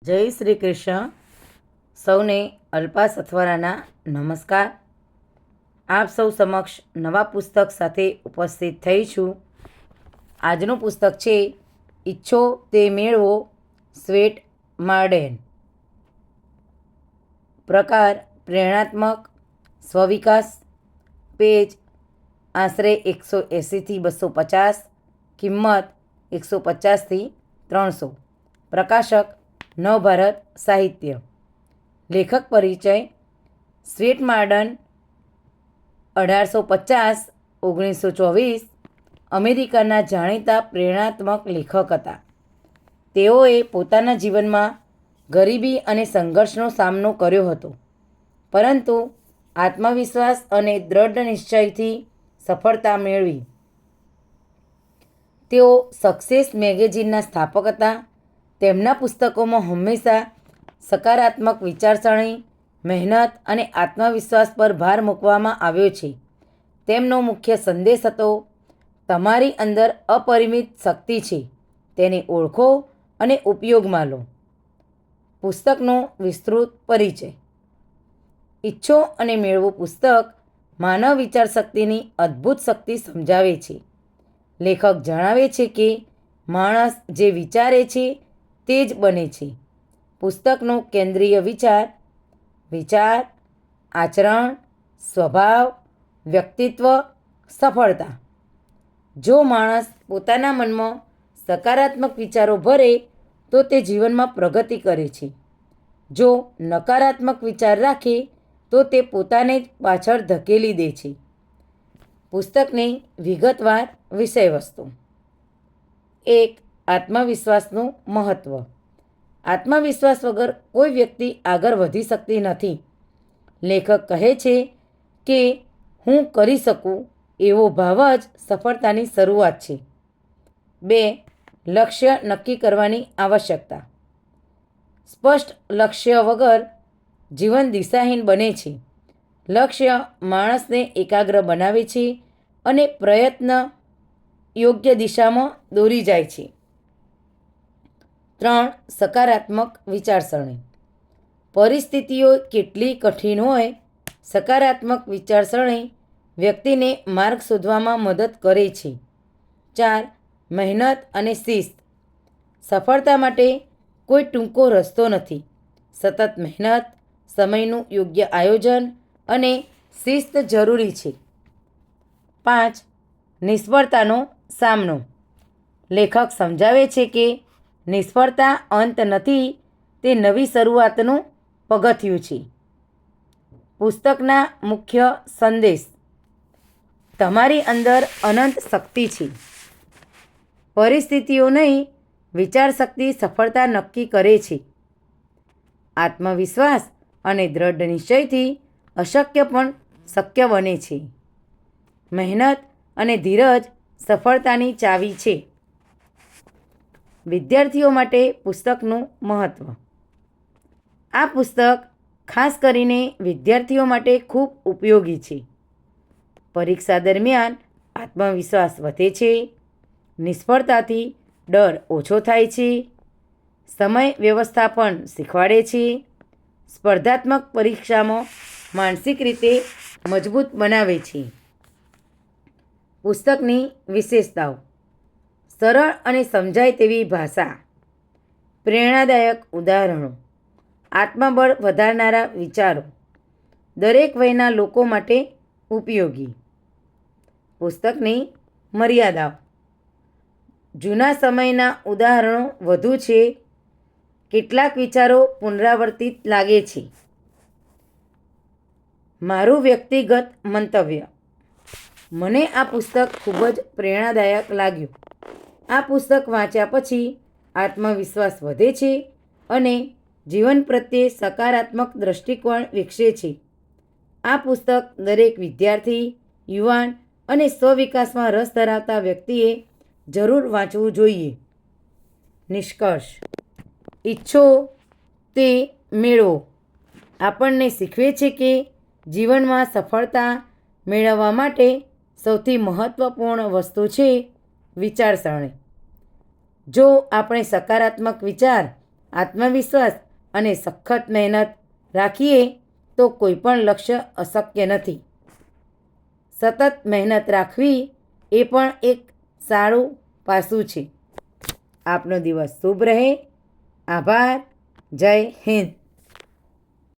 જય શ્રી કૃષ્ણ. સૌને અલ્પા સથવરાના નમસ્કાર. આપ સૌ સમક્ષ નવા પુસ્તક સાથે ઉપસ્થિત થઈ છું. આજનું પુસ્તક છે ઈચ્છો તે મેળવો, સ્વેટ માર્ડેન. પ્રકાર પ્રેરણાત્મક, સ્વવિકાસ. પેજ આશરે 180થી 250. કિંમત 150થી 300. પ્રકાશક નવભારત સાહિત્ય. લેખક પરિચય. સ્વેટ માર્ડન 1850-1924 અમેરિકાના જાણીતા પ્રેરણાત્મક લેખક હતા. તેઓએ પોતાના જીવનમાં ગરીબી અને સંઘર્ષનો સામનો કર્યો હતો, પરંતુ આત્મવિશ્વાસ અને દ્રઢ નિશ્ચયથી સફળતા મેળવી. તેઓ સક્સેસ મેગેઝિનના સ્થાપક હતા. તેમના પુસ્તકોમાં હંમેશા સકારાત્મક વિચારસરણી, મહેનત અને આત્મવિશ્વાસ પર ભાર મૂકવામાં આવ્યો છે. તેમનો મુખ્ય સંદેશ હતો, તમારી અંદર અપરિમિત શક્તિ છે, તેને ઓળખો અને ઉપયોગમાં લો. પુસ્તકનો વિસ્તૃત પરિચય. ઈચ્છો અને મેળવો પુસ્તક માનવ વિચારશક્તિની અદ્ભુત શક્તિ સમજાવે છે. લેખક જણાવે છે કે માણસ જે વિચારે છે તે જ બને છે. પુસ્તકનો કેન્દ્રીય વિચાર. વિચાર, આચરણ, સ્વભાવ, વ્યક્તિત્વ, સફળતા. જો માણસ પોતાના મનમાં સકારાત્મક વિચારો ભરે તો તે જીવનમાં પ્રગતિ કરે છે. જો નકારાત્મક વિચાર રાખે તો તે પોતાને જ પાછળ ધકેલી દે છે. પુસ્તકની વિગતવાર વિષયવસ્તુ. 1. આત્મવિશ્વાસનું મહત્ત્વ. આત્મવિશ્વાસ વગર કોઈ વ્યક્તિ આગળ વધી શકતી નથી. લેખક કહે છે કે હું કરી શકું એવો ભાવ જ સફળતાની શરૂઆત છે. 2. લક્ષ્ય નક્કી કરવાની આવશ્યકતા. સ્પષ્ટ લક્ષ્ય વગર જીવન દિશાહીન બને છે. લક્ષ્ય માણસને એકાગ્ર બનાવે છે અને પ્રયત્ન યોગ્ય દિશામાં દોરી જાય છે. 3. સકારાત્મક વિચારસરણી. પરિસ્થિતિઓ કેટલી કઠિન હોય, સકારાત્મક વિચારસરણી વ્યક્તિને માર્ગ શોધવામાં મદદ કરે છે. 4. મહેનત અને શિસ્ત. સફળતા માટે કોઈ ટૂંકો રસ્તો નથી. સતત મહેનત, સમયનું યોગ્ય આયોજન અને શિસ્ત જરૂરી છે. 5. નિષ્ફળતાનો સામનો. લેખક સમજાવે છે કે નિષ્ફળતા અંત નથી, તે નવી શરૂઆતનું પગથિયું છે. પુસ્તકના મુખ્ય સંદેશ. તમારી અંદર અનંત શક્તિ છે. પરિસ્થિતિઓ નહીં, વિચારશક્તિ સફળતા નક્કી કરે છે. આત્મવિશ્વાસ અને દ્રઢ નિશ્ચયથી અશક્ય પણ શક્ય બને છે. મહેનત અને ધીરજ સફળતાની ચાવી છે. વિદ્યાર્થીઓ માટે પુસ્તકનું મહત્ત્વ. આ પુસ્તક ખાસ કરીને વિદ્યાર્થીઓ માટે ખૂબ ઉપયોગી છે. પરીક્ષા દરમિયાન આત્મવિશ્વાસ વધે છે. નિષ્ફળતાથી ડર ઓછો થાય છે. સમય વ્યવસ્થાપન શીખવાડે છે. સ્પર્ધાત્મક પરીક્ષામાં માનસિક રીતે મજબૂત બનાવે છે. પુસ્તકની વિશેષતાઓ. સરળ અને સમજાય તેવી ભાષા. પ્રેરણાદાયક ઉદાહરણો. આત્મબળ વધારનારા વિચારો. દરેક વયના લોકો માટે ઉપયોગી. પુસ્તકની મર્યાદાઓ. જૂના સમયના ઉદાહરણો વધુ છે. કેટલાક વિચારો પુનરાવર્તિત લાગે છે. મારું વ્યક્તિગત મંતવ્ય. મને આ પુસ્તક ખૂબ જ પ્રેરણાદાયક લાગ્યું. આ પુસ્તક વાંચ્યા પછી આત્મવિશ્વાસ વધે છે અને જીવન પ્રત્યે સકારાત્મક દૃષ્ટિકોણ વિકસે છે. આ પુસ્તક દરેક વિદ્યાર્થી, યુવાન અને સ્વવિકાસમાં રસ ધરાવતા વ્યક્તિએ જરૂર વાંચવું જોઈએ. નિષ્કર્ષ. ઈચ્છો તે મેળવો આપણને શીખવે છે કે જીવનમાં સફળતા મેળવવા માટે સૌથી મહત્ત્વપૂર્ણ વસ્તુ છે વિચારસરણી. જો આપણે સકારાત્મક વિચાર, આત્મવિશ્વાસ અને સખત મહેનત રાખીએ તો કોઈ પણ લક્ષ્ય અશક્ય નથી. સતત મહેનત રાખવી એ પણ એક સારું પાસું છે. આપનો દિવસ શુભ રહે. આભાર. જય હિન્દ.